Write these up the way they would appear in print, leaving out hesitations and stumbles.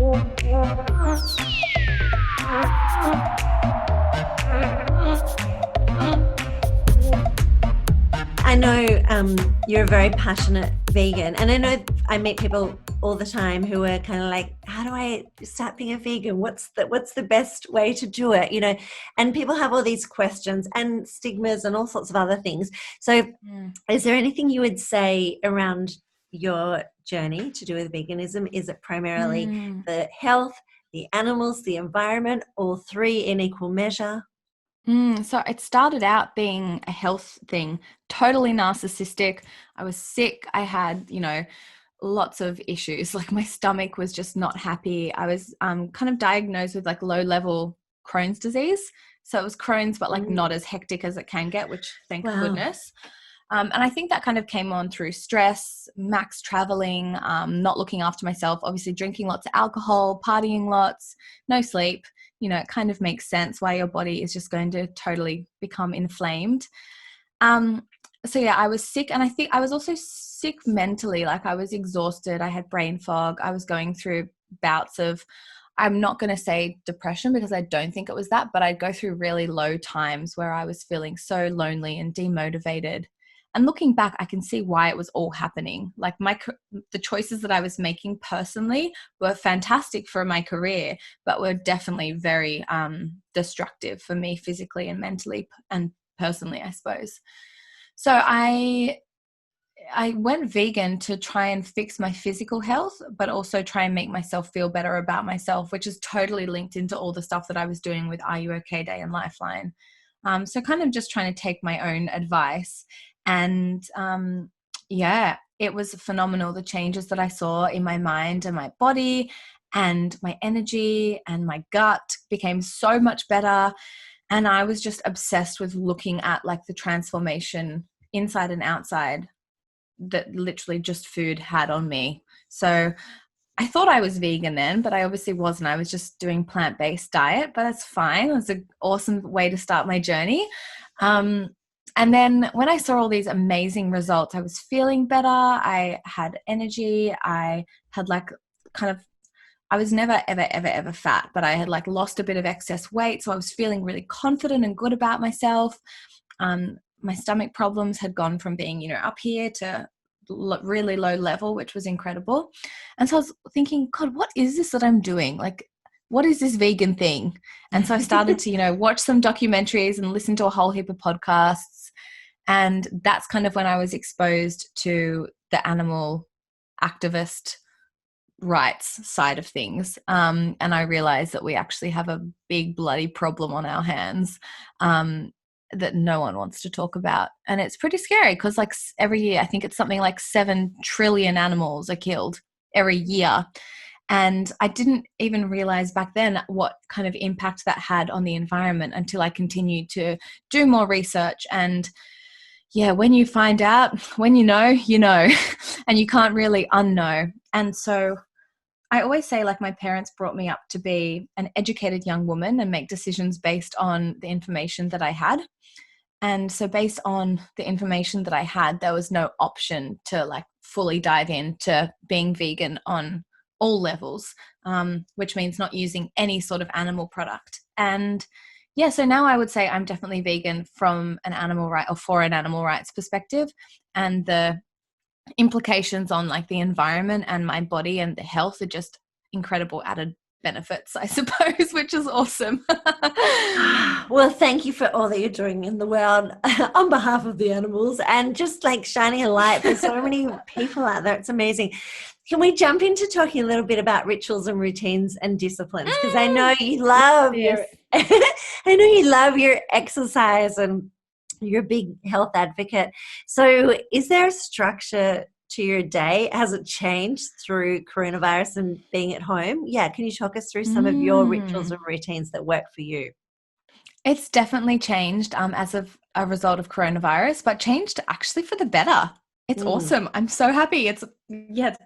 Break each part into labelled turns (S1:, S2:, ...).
S1: I know you're a very passionate vegan, and I know I meet people all the time who are kind of like, how do I start being a vegan? What's the best way to do it? You know, and people have all these questions and stigmas and all sorts of other things. So is there anything you would say around your journey to do with veganism? Is it primarily the health, the animals, the environment, all three in equal measure?
S2: So it started out being a health thing, totally narcissistic. I was sick. I had, lots of issues. Like my stomach was just not happy. I was kind of diagnosed with like low level Crohn's disease. So it was Crohn's, but like not as hectic as it can get, which thank goodness. And I think that kind of came on through stress, max traveling, not looking after myself, obviously drinking lots of alcohol, partying lots, no sleep. It kind of makes sense why your body is just going to totally become inflamed. So yeah, I was sick, and I think I was also sick mentally. Like I was exhausted. I had brain fog. I was going through bouts of, I'm not going to say depression because I don't think it was that, but I'd go through really low times where I was feeling so lonely and demotivated. And looking back, I can see why it was all happening. Like the choices that I was making personally were fantastic for my career, but were definitely very destructive for me physically and mentally and personally, I suppose. So I went vegan to try and fix my physical health, but also try and make myself feel better about myself, which is totally linked into all the stuff that I was doing with Are You OK Day and Lifeline. So kind of just trying to take my own advice. And it was phenomenal, the changes that I saw in my mind and my body and my energy and my gut became so much better. And I was just obsessed with looking at like the transformation inside and outside that literally just food had on me. So I thought I was vegan then, but I obviously wasn't. I was just doing plant-based diet, but that's fine. It was an awesome way to start my journey. And then when I saw all these amazing results, I was feeling better. I had energy. I had I was never, ever, ever, ever fat, but I had like lost a bit of excess weight. So I was feeling really confident and good about myself. My stomach problems had gone from being, up here to really low level, which was incredible. And so I was thinking, God, what is this that I'm doing? Like, what is this vegan thing? And so I started to, watch some documentaries and listen to a whole heap of podcasts. And that's kind of when I was exposed to the animal activist rights side of things. And I realized that we actually have a big bloody problem on our hands that no one wants to talk about. And it's pretty scary because like every year, I think it's something like 7 trillion animals are killed every year. And I didn't even realize back then what kind of impact that had on the environment until I continued to do more research. And yeah, when you find out, when you know, and you can't really unknow. And so I always say like my parents brought me up to be an educated young woman and make decisions based on the information that I had. And so based on the information that I had, there was no option to like fully dive into being vegan on all levels, which means not using any sort of animal product. And yeah, so now I would say I'm definitely vegan from an animal right or for an animal rights perspective, and the implications on like the environment and my body and the health are just incredible added benefits, I suppose, which is awesome.
S1: Well, thank you for all that you're doing in the world on behalf of the animals and just like shining a light. There's so many people out there. It's amazing. Can we jump into talking a little bit about rituals and routines and disciplines? Because I know you love I know you love your exercise and you're a big health advocate. So is there a structure to your day? Has it changed through coronavirus and being at home? Yeah, can you talk us through some of your rituals and routines that work for you?
S2: It's definitely changed as of a result of coronavirus, but changed actually for the better. It's awesome. I'm so happy. It's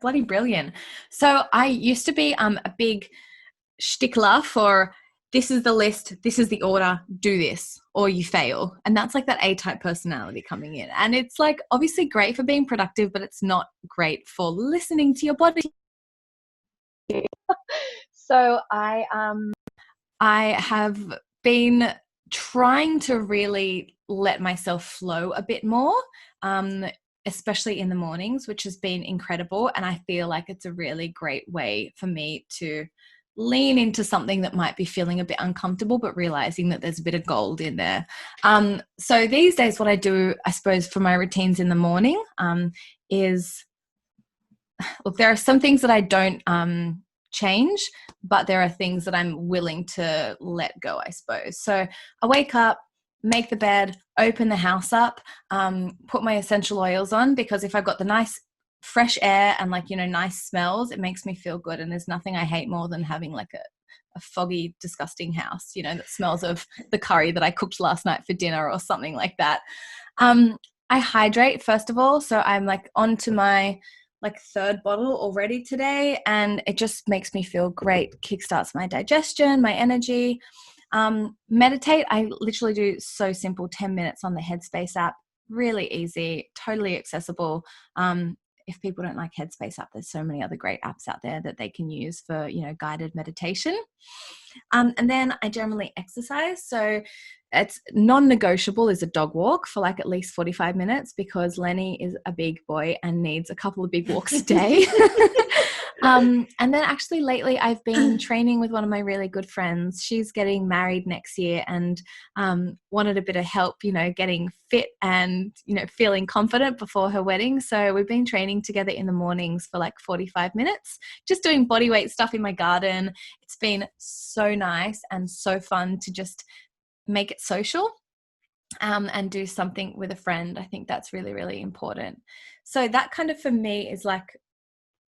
S2: bloody brilliant. So I used to be a big stickler for this is the list, this is the order, do this, or you fail. And that's like that A-type personality coming in. And it's like obviously great for being productive, but it's not great for listening to your body. So I have been trying to really let myself flow a bit more, especially in the mornings, which has been incredible. And I feel like it's a really great way for me to lean into something that might be feeling a bit uncomfortable, but realizing that there's a bit of gold in there. So these days, what I do, I suppose, for my routines in the morning is, look, there are some things that I don't change, but there are things that I'm willing to let go, I suppose. So I wake up, make the bed, open the house up, put my essential oils on, because if I've got the nice fresh air and like, nice smells, it makes me feel good. And there's nothing I hate more than having like a foggy, disgusting house, that smells of the curry that I cooked last night for dinner or something like that. I hydrate first of all. So I'm like onto my third bottle already today, and it just makes me feel great, kickstarts my digestion, my energy. Meditate, I literally do so simple, 10 minutes on the Headspace app, really easy, totally accessible. If people don't like Headspace app, there's so many other great apps out there that they can use for, guided meditation. And then I generally exercise. So it's non-negotiable is a dog walk for like at least 45 minutes, because Lenny is a big boy and needs a couple of big walks a day. And then actually lately I've been training with one of my really good friends. She's getting married next year and wanted a bit of help, getting fit and, feeling confident before her wedding. So we've been training together in the mornings for like 45 minutes, just doing body weight stuff in my garden. It's been so nice and so fun to just make it social and do something with a friend. I think that's really, really important. So that kind of for me is like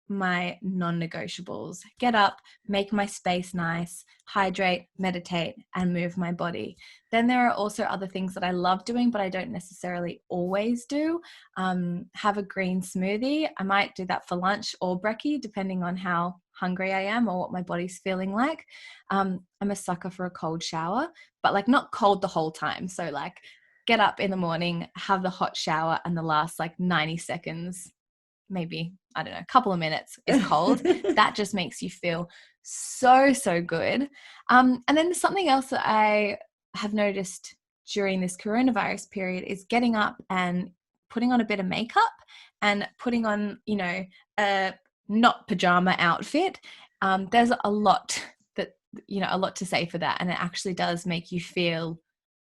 S2: my non-negotiables. Get up, make my space nice, hydrate, meditate, and move my body. Then there are also other things that I love doing, but I don't necessarily always do. Have a green smoothie. I might do that for lunch or brekkie, depending on how hungry I am or what my body's feeling like. I'm a sucker for a cold shower, but like not cold the whole time. So like get up in the morning, have the hot shower, and the last like 90 seconds, maybe, I don't know, a couple of minutes is cold. That just makes you feel so, so good. And then something else that I have noticed during this coronavirus period is getting up and putting on a bit of makeup and putting on, a not pajama outfit. There's a lot to say for that. And it actually does make you feel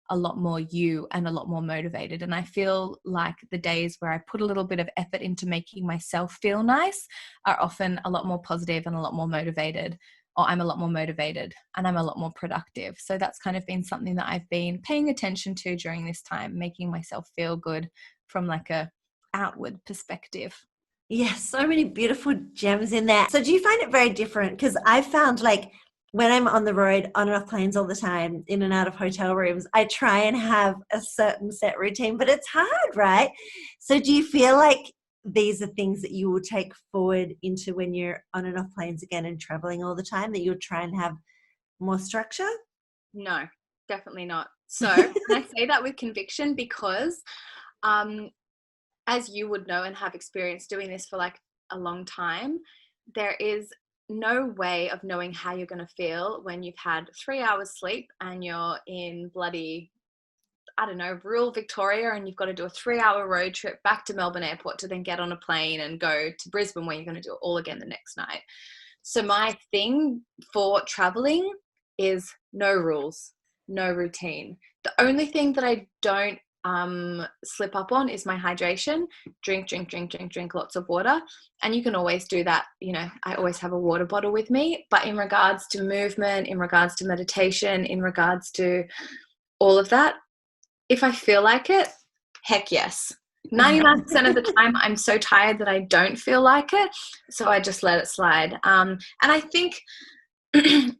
S2: a lot more you and a lot more motivated. And I feel like the days where I put a little bit of effort into making myself feel nice are often a lot more positive and a lot more motivated, or I'm a lot more motivated and I'm a lot more productive. So that's kind of been something that I've been paying attention to during this time, making myself feel good from like a outward perspective.
S1: Yes, so many beautiful gems in there. So do you find it very different? Because I found like when I'm on the road, on and off planes all the time, in and out of hotel rooms, I try and have a certain set routine, but it's hard, right? So do you feel like these are things that you will take forward into when you're on and off planes again and traveling all the time, that you'll try and have more structure?
S2: No, definitely not. So I say that with conviction because as you would know and have experienced doing this for like a long time, there is no way of knowing how you're going to feel when you've had 3 hours sleep and you're in bloody, I don't know, rural Victoria, and you've got to do a 3-hour road trip back to Melbourne Airport to then get on a plane and go to Brisbane, where you're going to do it all again the next night. So my thing for traveling is no rules, no routine. The only thing that I don't slip up on is my hydration. Drink lots of water. And you can always do that. I always have a water bottle with me. But in regards to movement, in regards to meditation, in regards to all of that, if I feel like it, heck yes. 99% of the time, I'm so tired that I don't feel like it. So I just let it slide. And I think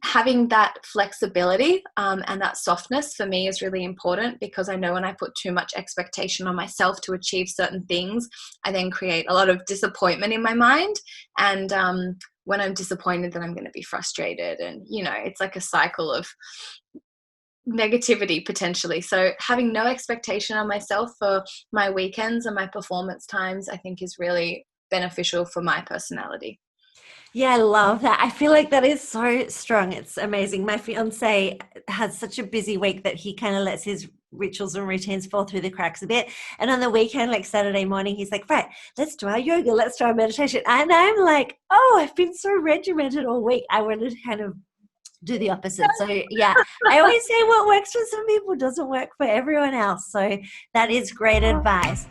S2: having that flexibility and that softness for me is really important, because I know when I put too much expectation on myself to achieve certain things, I then create a lot of disappointment in my mind. And when I'm disappointed, then I'm going to be frustrated. And, it's like a cycle of negativity potentially. So having no expectation on myself for my weekends and my performance times, I think is really beneficial for my personality.
S1: Yeah, I love that. I feel like that is so strong. It's amazing. My fiance has such a busy week that he kind of lets his rituals and routines fall through the cracks a bit. And on the weekend, like Saturday morning, he's like, right, let's do our yoga, let's do our meditation. And I'm like, oh, I've been so regimented all week. I wanted to kind of do the opposite. So yeah, I always say what works for some people doesn't work for everyone else. So that is great advice.